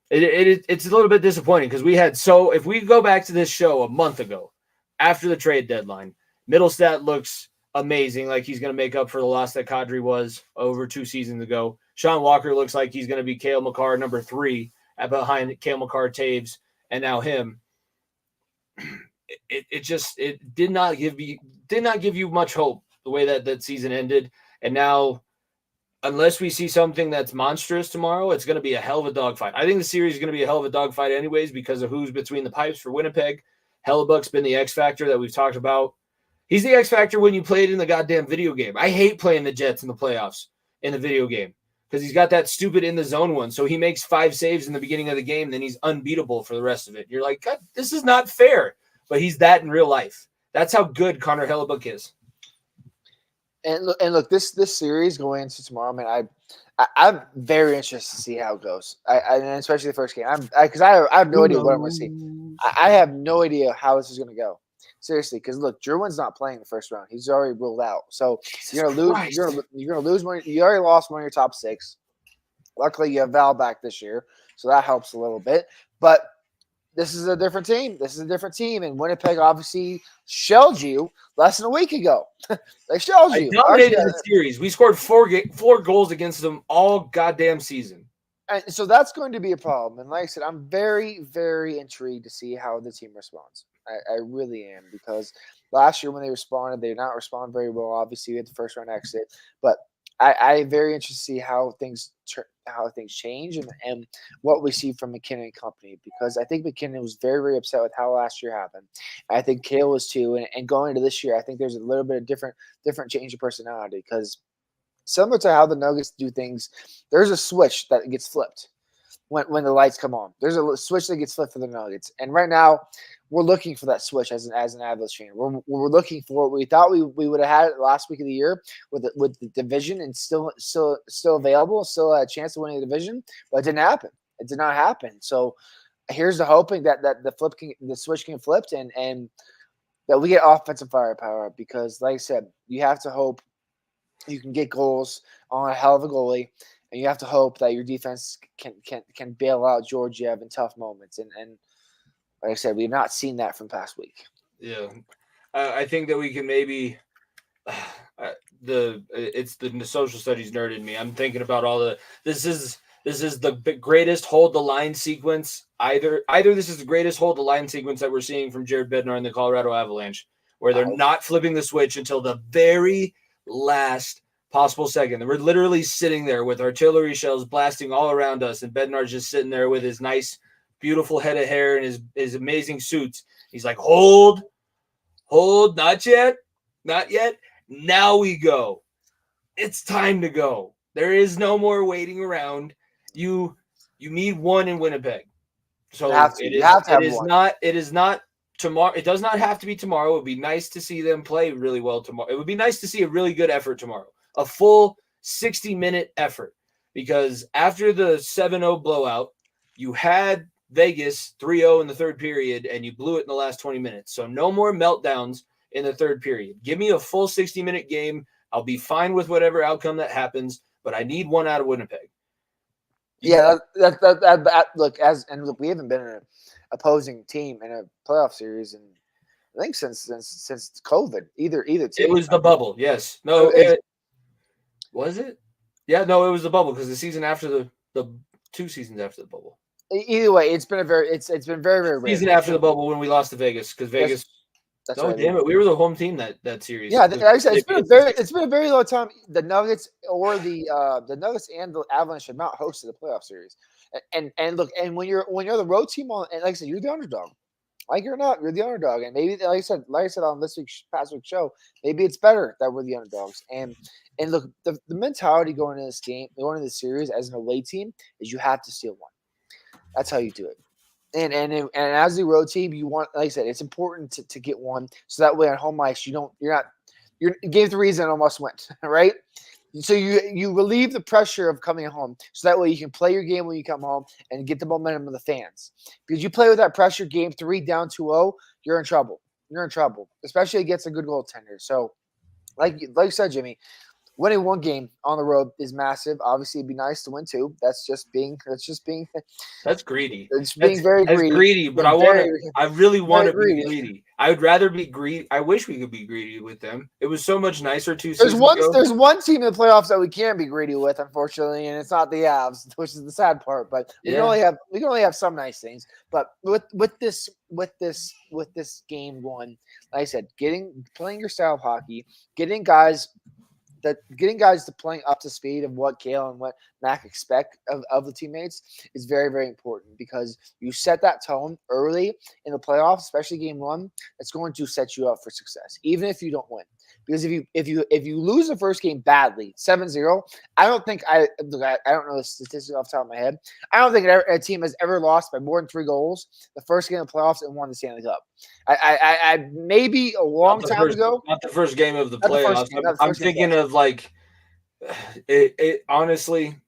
It's a little bit disappointing because if we go back to this show a month ago after the trade deadline, Middlestat looks amazing, like he's going to make up for the loss that Kadri was over 2 seasons ago. Sean Walker looks like he's going to be Cale Makar number 3 behind Cale Makar, Taves, and now him. It did not give you much hope the way that season ended, and now unless we see something that's monstrous tomorrow, it's going to be a hell of a dogfight. I think the series is going to be a hell of a dogfight anyways because of who's between the pipes for Winnipeg. Hellebuck's been the X factor that we've talked about. He's the X factor when you play it in the goddamn video game. I hate playing the Jets in the playoffs in the video game because he's got that stupid in the zone one. So he makes 5 saves in the beginning of the game, then he's unbeatable for the rest of it. You're like, God, this is not fair. But he's that in real life. That's how good Connor Hellebuck is.
And look, this series going into tomorrow, man, I'm very interested to see how it goes. And especially the first game. Because I have no idea what I'm going to see. I have no idea how this is going to go. Seriously, because look, Druin's not playing the first round. He's already ruled out. So you're gonna lose. You're gonna lose one. You already lost one of your top 6. Luckily, you have Val back this year, so that helps a little bit. But this is a different team. And Winnipeg obviously shelled you less than a week ago. They shelled you.
Dominated the series. We scored 4 goals against them all goddamn season.
And so that's going to be a problem. And like I said, I'm very, very intrigued to see how the team responds. I really am, because last year when they responded, they did not respond very well. Obviously, we had the first round exit, but I'm very interested to see how things change and what we see from McKinnon and company, because I think McKinnon was very, very upset with how last year happened. I think Cale was too, and going into this year, I think there's a little bit of different change of personality, because similar to how the Nuggets do things, there's a switch that gets flipped when the lights come on. There's a switch that gets flipped for the Nuggets, and right now we're looking for that switch as an Avalanche fan. We're looking for it. We thought we would have had it last week of the year with the division and still available, still had a chance of winning the division, but it didn't happen. It did not happen. So here's the hoping that the switch can flip and that we get offensive firepower, because like I said, you have to hope you can get goals on a hell of a goalie, and you have to hope that your defense can bail out Georgiev in tough moments. And like I said, we've not seen that from past week.
Yeah, I think that we can maybe it's the social studies nerd in me. I'm thinking about all this is the greatest hold the line sequence. Either this is the greatest hold the line sequence that we're seeing from Jared Bednar and the Colorado Avalanche, where they're not flipping the switch until the very last possible second. We're literally sitting there with artillery shells blasting all around us, and Bednar's just sitting there with his nice, beautiful head of hair and his amazing suits. He's like, hold, not yet. Now we go. It's time to go. There is no more waiting around. You need one in Winnipeg. So it is not tomorrow. It does not have to be tomorrow. It would be nice to see them play really well tomorrow. It would be nice to see a really good effort tomorrow. A full 60-minute effort. Because after the 7-0 blowout, you had Vegas 3-0 in the third period, and you blew it in the last 20 minutes. So no more meltdowns in the third period. Give me a full 60-minute game. I'll be fine with whatever outcome that happens, but I need one out of Winnipeg.
Yeah, look, we haven't been an opposing team in a playoff series in, I think, since COVID. Either team.
It was the bubble. Yes. No. Was it? Yeah. No. It was the bubble, because the season after the 2 seasons after the bubble.
Either way, it's been very very rare.
Season after the bubble when we lost to Vegas because Vegas.
That's
no,
right.
damn it, we were the home team that series.
Yeah, like I said, it's been a very long time. The Nuggets or the Nuggets and the Avalanche have not hosted a playoff series. And look, and when you're the road team on, and like I said, you're the underdog. Like it or not, you're the underdog, and maybe like I said on this week's past week's show, maybe it's better that we're the underdogs. And look, the mentality going into this game, going into this series as an away team is you have to steal one. That's how you do it. And as the road team, you want, like I said, it's important to get one, so that way on home ice you're game 3 is a must win, right? So you relieve the pressure of coming home, so that way you can play your game when you come home and get the momentum of the fans. Because you play with that pressure, game 3 down 2-0, you're in trouble. You're in trouble, especially against a good goaltender. So, like you said, Jimmy, winning one game on the road is massive. Obviously, it'd be nice to win 2. That's greedy.
That's greedy.
It's being very greedy.
That's greedy, but I really want to be greedy. I would rather be greedy. I wish we could be greedy with them. It was so much nicer 2 seasons ago.
There's one team in the playoffs that we can't be greedy with, unfortunately, and it's not the Avs, which is the sad part. But we can only have some nice things. But with this game 1, like I said, playing your style of hockey, getting guys to playing up to speed of what Kale and what Mac expect of the teammates is very, very important, because you set that tone early in the playoffs, especially game 1. It's going to set you up for success, even if you don't win. Because if you lose the first game badly, 7-0, I don't know the statistics off the top of my head. I don't think a team has ever lost by more than 3 goals the first game of the playoffs and won the Stanley Cup. I maybe a long time ago.
Not the first game of the playoffs. I'm thinking of like it honestly.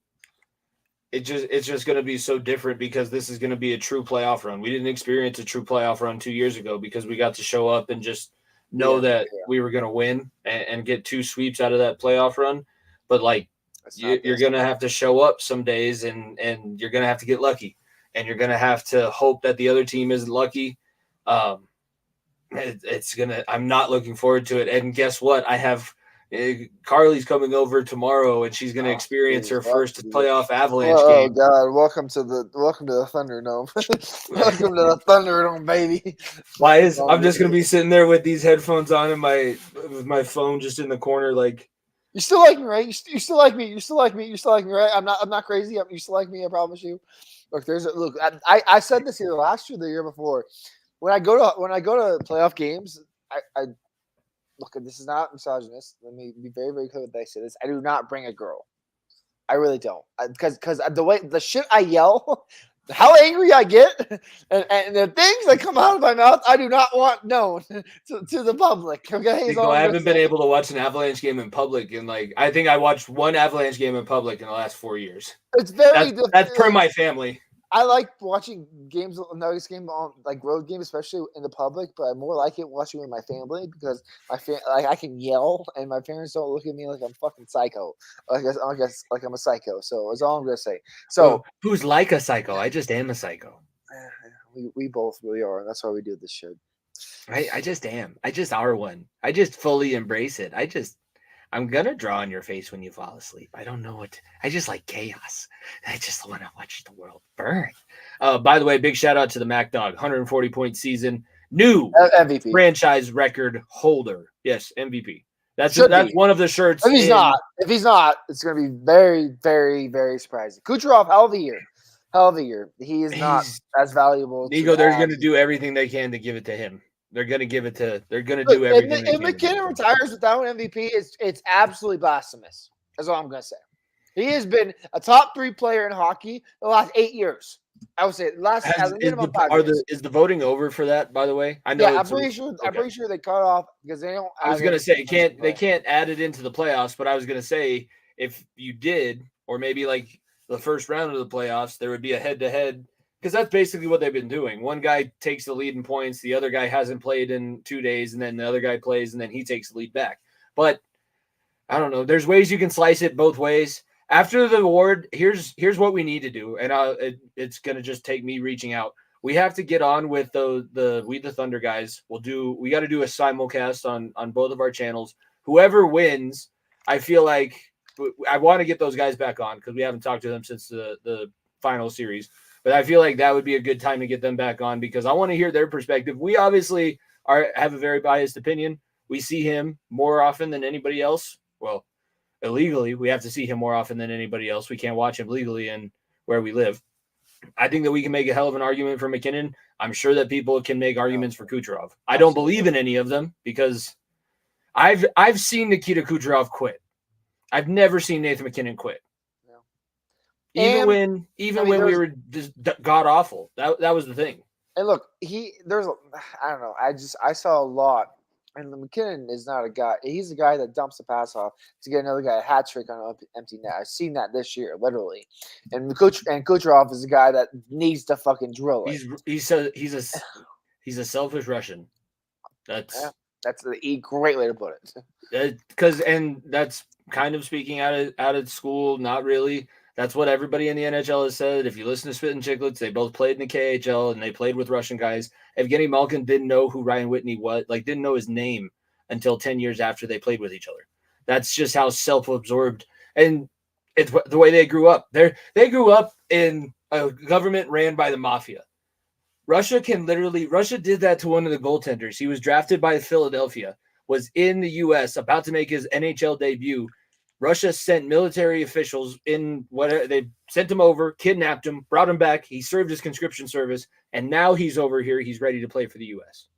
It's just going to be so different, because this is going to be a true playoff run. We didn't experience a true playoff run 2 years ago because we got to show up and just know that we were going to win and get 2 sweeps out of that playoff run. But like you're going to have to show up some days, and you're going to have to get lucky, and you're going to have to hope that the other team isn't lucky. I'm not looking forward to it. And guess what? Carly's coming over tomorrow, and she's going to experience her first playoff Avalanche game.
Oh God! Welcome to the Thunderdome. Welcome to the Thunderdome, baby.
I'm just going to be sitting there with these headphones on and with my phone just in the corner, like.
You still like me, right? You still like me. You still like me. You still like me, right? I'm not crazy. You still like me. I promise you. Look, I said this either last year or the year before. When I go to playoff games, I look, this is not misogynist. Let me be very, very clear when I say this. I do not bring a girl. I really don't. Because the shit I yell, how angry I get, and the things that come out of my mouth, I do not want known to the public. Okay,
I haven't been able to watch an Avalanche game in public, and I think I watched one Avalanche game in public in the last 4 years.
It's very
that's per my family.
I like watching games, Nuggets game on road game, especially in the public. But I more like it watching with my family, because I can yell and my parents don't look at me like I'm fucking psycho. I guess I'm a psycho. So that's all I'm gonna say. So
who's like a psycho? I just am a psycho.
We both really are, and that's why we do this shit.
I just am. I just are one. I just fully embrace it. I'm gonna draw on your face when you fall asleep. I don't know what. I just like chaos. I just want to watch the world burn. By the way, big shout out to the Mac Dog, 140-point season, new
MVP,
franchise record holder. Yes, MVP. That's one of the shirts.
If he's not, it's gonna be very, very, very surprising. Kucherov, hell of a year. He is not as valuable.
Nico, they're gonna do everything they can to give it to him. They're gonna do everything.
If McKinnon retires without an MVP, it's absolutely blasphemous. That's all I'm gonna say. He has been a top 3 player in hockey the last 8 years. I would say Is
the voting over for that? By the way, I know.
Yeah, I'm pretty sure they cut off because they don't.
I was gonna say they can't add it into the playoffs, but I was gonna say if you did, or maybe like the first round of the playoffs, there would be a head-to-head. Because that's basically what they've been doing. One guy takes the lead in points. The other guy hasn't played in 2 days, and then the other guy plays, and then he takes the lead back. But I don't know. There's ways you can slice it both ways. After the award, here's what we need to do, and it's going to just take me reaching out. We have to get on with the We the Thunder guys. We got to do a simulcast on both of our channels. Whoever wins, I feel like I want to get those guys back on, because we haven't talked to them since the final series. But I feel like that would be a good time to get them back on because I want to hear their perspective. We obviously have a very biased opinion. We see him more often than anybody else. Well, illegally, we have to see him more often than anybody else. We can't watch him legally in where we live. I think that we can make a hell of an argument for McKinnon. I'm sure that people can make arguments for Kucherov. I don't believe in any of them because I've seen Nikita Kucherov quit. I've never seen Nathan McKinnon quit. Even when we were just god awful. That was the thing.
And look, I don't know. I saw a lot. And McKinnon is not a guy. He's a guy that dumps the pass off to get another guy a hat trick on an empty net. I've seen that this year, literally. And Kucherov is a guy that needs to fucking drill it.
He's a selfish Russian. That's
a great way to put
it. And that's kind of speaking out of school. Not really. That's what everybody in the NHL has said. If you listen to Spit and Chicklets, they both played in the KHL and they played with Russian guys. Evgeny Malkin didn't know who Ryan Whitney was, didn't know his name until 10 years after they played with each other. That's just how self-absorbed, and it's the way they grew up. They grew up in a government ran by the mafia. Russia did that to one of the goaltenders. He was drafted by Philadelphia, was in the U.S., about to make his NHL debut. Russia sent military officials they sent him over, kidnapped him, brought him back. He served his conscription service, and now he's over here. He's ready to play for the U.S.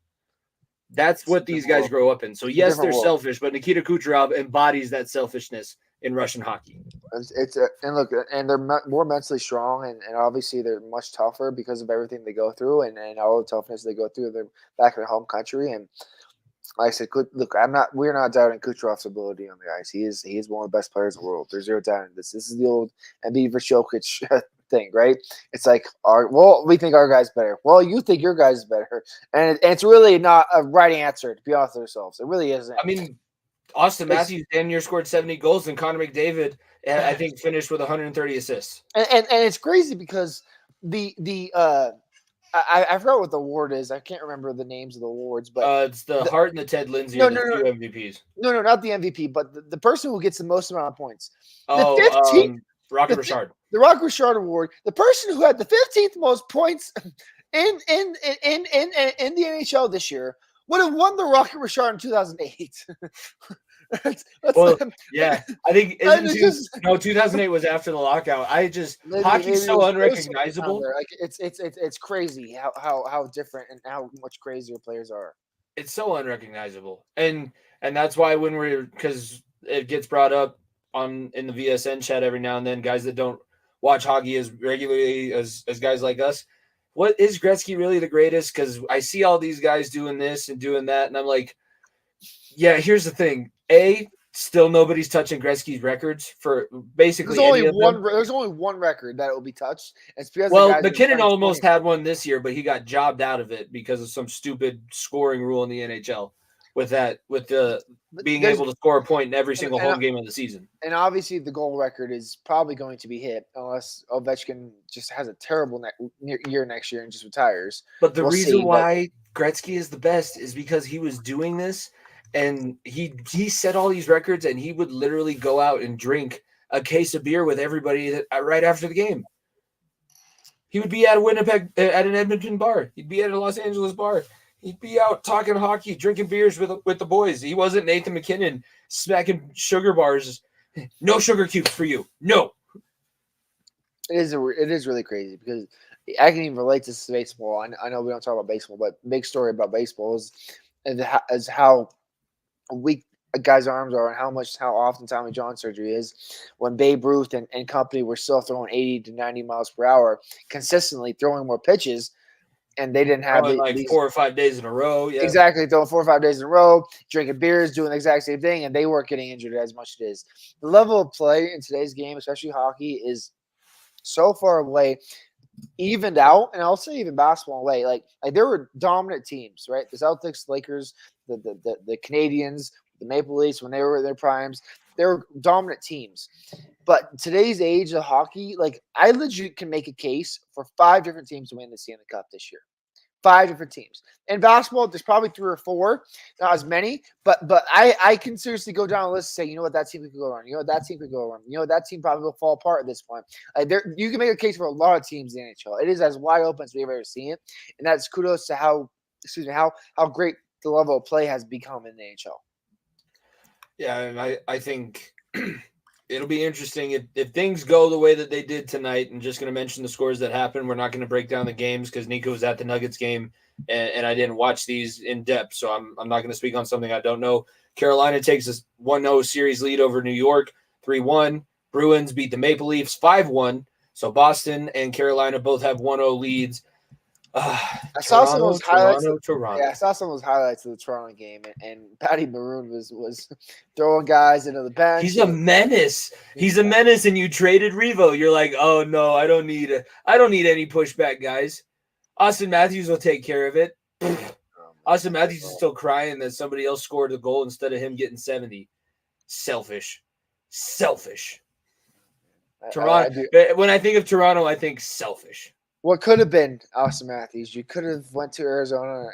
That's what these guys grow up in. So yes, they're selfish, but Nikita Kucherov embodies that selfishness in Russian hockey.
And they're more mentally strong, and obviously they're much tougher because of everything they go through and all the toughness they go through. They're back in their home country, and like I said, look, we're not doubting Kucherov's ability on the ice. He is one of the best players in the world. There's zero doubt in this. This is the old Embiid versus Jokic thing, right? It's like, we think our guy's better. Well, you think your guy's better. And it's really not a right answer, to be honest with ourselves. It really isn't.
I mean, Austin Matthews damn near scored 70 goals, and Connor McDavid, I think, finished with 130 assists.
And it's crazy because I forgot what the award is. I can't remember the names of the awards, but
it's the Hart and the Ted Lindsay two MVPs.
No, not the MVP, but the person who gets the most amount of points.
Rocket Richard.
The Rocket Richard Award. The person who had the 15th most points in the NHL this year would have won the Rocket Richard in 2008.
Yeah, I think 2008 was after the lockout. Hockey's so unrecognizable.
Like it's crazy how different and how much crazier players are.
It's so unrecognizable, and that's why because it gets brought up in the VSN chat every now and then, guys that don't watch hockey as regularly as guys like us. What is Gretzky really the greatest? Because I see all these guys doing this and doing that, and I'm like, yeah. Here's the thing. Still nobody's touching Gretzky's records for basically
There's only one record that will be touched. It's because
McKinnon almost had one this year, but he got jobbed out of it because of some stupid scoring rule in the NHL being able to score a point in every single home game of the season.
And obviously the goal record is probably going to be hit unless Ovechkin just has a terrible year next year and just retires.
But the reason why Gretzky is the best is because he was doing this. And he set all these records, and he would literally go out and drink a case of beer with everybody right after the game. He would be at at an Edmonton bar. He'd be at a Los Angeles bar. He'd be out talking hockey, drinking beers with the boys. He wasn't Nathan McKinnon smacking sugar bars. No sugar cubes for you. No.
It is really crazy because I can even relate to baseball. I know we don't talk about baseball, but big story about baseball is how weak a guy's arms are and how often Tommy John surgery is. When Babe Ruth and company were still throwing 80 to 90 miles per hour, consistently throwing more pitches, and they didn't have
4 or 5 days in a row. Yeah.
Exactly, throwing 4 or 5 days in a row, drinking beers, doing the exact same thing, and they weren't getting injured as much as it is. The level of play in today's game, especially hockey, is so far away, evened out, and I'll say even basketball away. Like there were dominant teams, right? The Celtics, Lakers, the Canadians, the Maple Leafs, when they were in their primes, they were dominant teams. But today's age of hockey, I legit can make a case for 5 different teams to win the Stanley Cup this year. 5 different teams. In basketball, there's probably 3 or 4, not as many. But I can seriously go down a list and say, you know what, that team could go around. You know what, that team could go around. You know, that team probably will fall apart at this point. You can make a case for a lot of teams in the NHL. It is as wide open as we've ever seen it, and that's kudos to how great the level of play has become in the NHL.
Yeah, and I think it'll be interesting if things go the way that they did tonight. I'm just going to mention the scores that happened. We're not going to break down the games because Nico was at the Nuggets game, and I didn't watch these in depth, so I'm not going to speak on something I don't know. Carolina takes a 1-0 series lead over New York, 3-1. Bruins beat the Maple Leafs 5-1. So Boston and Carolina both have 1-0 leads.
I saw some of those highlights.
Toronto.
Yeah, I saw some of those highlights of the Toronto game, and Patty Maroon was throwing guys into the bench.
He's a menace. He's a menace, and you traded Revo. You're like, oh no, I don't need any pushback, guys. Austin Matthews will take care of it. Austin Matthews is still crying that somebody else scored a goal instead of him getting 70. Selfish. Toronto. When I think of Toronto, I think selfish.
What could have been Austin Matthews? You could have went to Arizona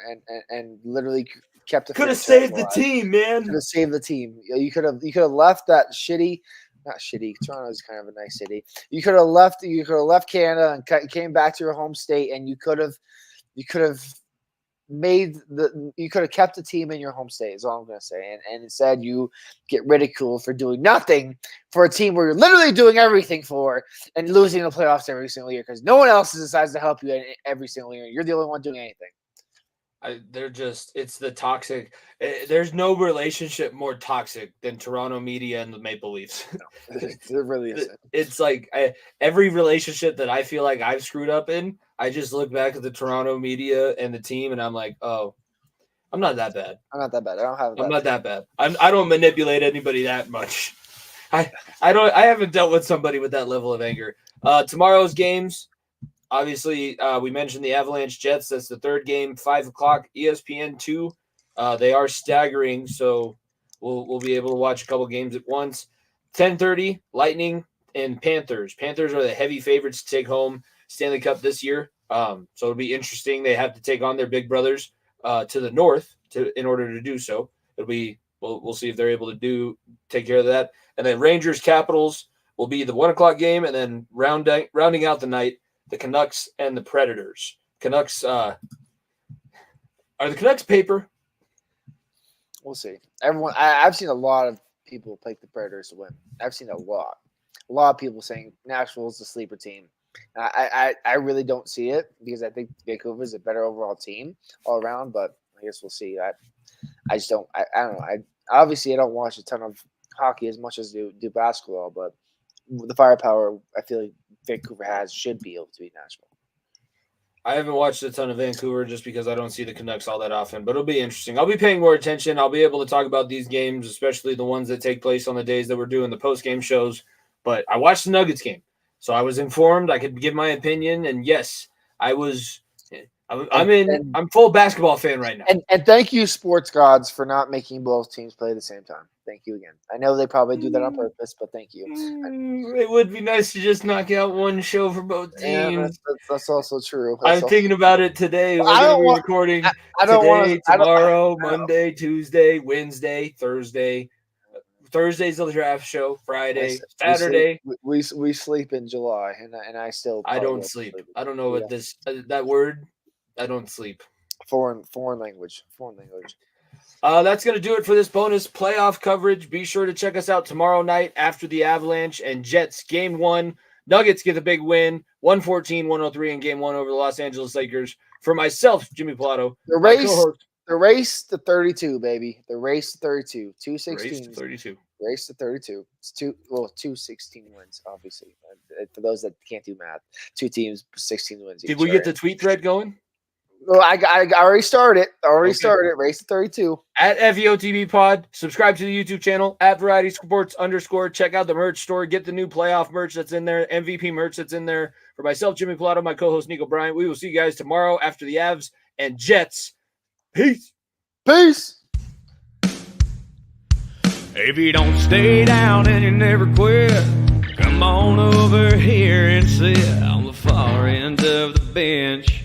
and literally kept the.
Could have saved the team, man.
Could have saved the team. You could have left that shitty. Not shitty. Toronto's kind of a nice city. You could have left. You could have left Canada and came back to your home state, and you could have kept the team in your home state, is all I'm going to say. And instead you get ridiculed for doing nothing for a team where you're literally doing everything for and losing the playoffs every single year because no one else decides to help you every single year. You're the only one doing anything.
It's the toxic. There's no relationship more toxic than Toronto media and the Maple Leafs.
No, there really isn't.
It's like every relationship that I feel like I've screwed up in, I just look back at the Toronto media and the team, and I'm like, oh, I'm not that bad.
I'm not that bad.
I'm not that bad. I don't manipulate anybody that much. I haven't dealt with somebody with that level of anger. Tomorrow's games. Obviously, we mentioned the Avalanche Jets. That's the third game, 5:00, ESPN 2. They are staggering, so we'll be able to watch a couple games at once. 10:30, Lightning and Panthers. Panthers are the heavy favorites to take home Stanley Cup this year. So it'll be interesting. They have to take on their big brothers to the north in order to do so. We'll see if they're able to take care of that. And then Rangers Capitals will be the 1:00 game, and then rounding out the night, the Canucks and the Predators. Canucks are the Canucks paper?
We'll see. I've seen a lot of people pick the Predators to win. I've seen a lot of people saying Nashville's the sleeper team. I really don't see it because I think Vancouver is a better overall team all around. But I guess we'll see. I just don't. I don't know. Obviously I don't watch a ton of hockey as much as do basketball, but the firepower I feel like Vancouver should be able to beat Nashville.
I haven't watched a ton of Vancouver just because I don't see the Canucks all that often, but it'll be interesting. I'll be paying more attention. I'll be able to talk about these games, especially the ones that take place on the days that we're doing the post-game shows. But I watched the Nuggets game, so I was informed. I could give my opinion, and yes, I'm full basketball fan right now.
And thank you, sports gods, for not making both teams play at the same time. Thank you again. I know they probably do that on purpose, but thank you.
It would be nice to just knock out one show for both teams.
Yeah, that's also true.
I'm thinking about it today. We're going to be recording today, tomorrow, Monday, Tuesday, Wednesday, Thursday. Thursday's the draft show. Friday, Saturday.
We sleep in July, and I still.
I don't sleep. I don't know what that word. I don't sleep.
Foreign language.
That's going to do it for this bonus playoff coverage. Be sure to check us out tomorrow night after the Avalanche and Jets game 1. Nuggets get the big win, 114-103 in game 1 over the Los Angeles Lakers. For myself, Jimmy Pilato.
The race to 32, baby. The race to 32. 216. Race to 32. It's 216 wins, obviously. For those that can't do math, 2 teams, 16 wins.
Did we get the tweet thread going?
Well, I already started. Started. Race to 32.
At FEOTB Pod. Subscribe to the YouTube channel at Variety Sports _. Check out the merch store. Get the new playoff merch that's in there. MVP merch that's in there. For myself, Jimmy Pilato, my co-host Nico Bryant. We will see you guys tomorrow after the Avs and Jets. Peace.
If you don't stay down and you never quit, come on over here and sit on the far end of the bench.